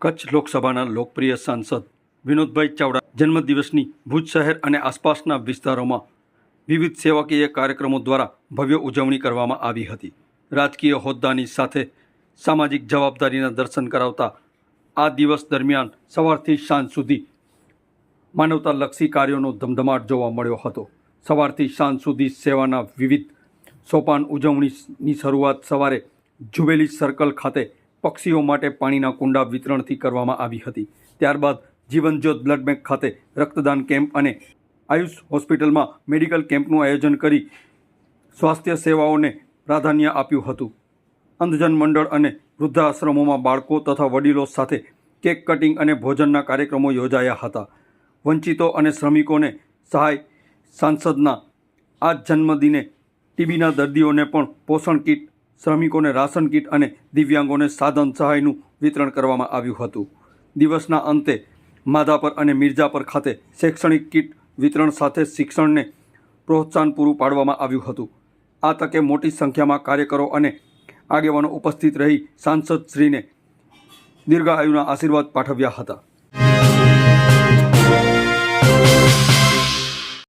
કચ્છ લોકસભાના લોકપ્રિય સાંસદ વિનોદભાઈ ચાવડા જન્મદિવસની ભુજ શહેર અને આસપાસના વિસ્તારોમાં વિવિધ સેવાકીય કાર્યક્રમો દ્વારા ભવ્ય ઉજવણી કરવામાં આવી હતી. રાજકીય હોદ્દાની સાથે સામાજિક જવાબદારીના દર્શન કરાવતા આ દિવસ દરમિયાન સવારથી સાંજ સુધી માનવતાલક્ષી કાર્યોનો ધમધમાટ જોવા મળ્યો હતો. સવારથી સાંજ સુધી સેવાના વિવિધ સોપાન ઉજવણીની શરૂઆત સવારે જુબેલી સર્કલ ખાતે પક્ષીઓ માટે પાણીના કુંડા વિતરણથી કરવામાં આવી હતી. ત્યારબાદ જીવનજ્યોત બ્લડ બેંક ખાતે રક્તદાન કેમ્પ અને આયુષ હોસ્પિટલમાં મેડિકલ કેમ્પનું આયોજન કરી સ્વાસ્થ્ય સેવાઓને પ્રાધાન્ય આપ્યું હતું. અંધજન મંડળ અને વૃદ્ધાશ્રમોમાં બાળકો તથા વડીલો સાથે કેક કટિંગ અને ભોજનના કાર્યક્રમો યોજાયા હતા. વંચિતો અને શ્રમિકોને સહાય સાંસદના આ જન્મદિને ટીબીના દર્દીઓને પણ પોષણ કીટ, શ્રમિકોને રાશન કીટ અને દિવ્યાંગોને સાધન સહાયનું વિતરણ કરવામાં આવ્યું હતું. દિવસના અંતે માધાપર અને મિર્જાપર ખાતે શૈક્ષણિક કીટ વિતરણ સાથે શિક્ષણને પ્રોત્સાહન પૂરું પાડવામાં આવ્યું હતું. આ તકે મોટી સંખ્યામાં કાર્યકરો અને આગેવાનો ઉપસ્થિત રહી સાંસદશ્રીને દીર્ઘાયુના આશીર્વાદ પાઠવ્યા હતા.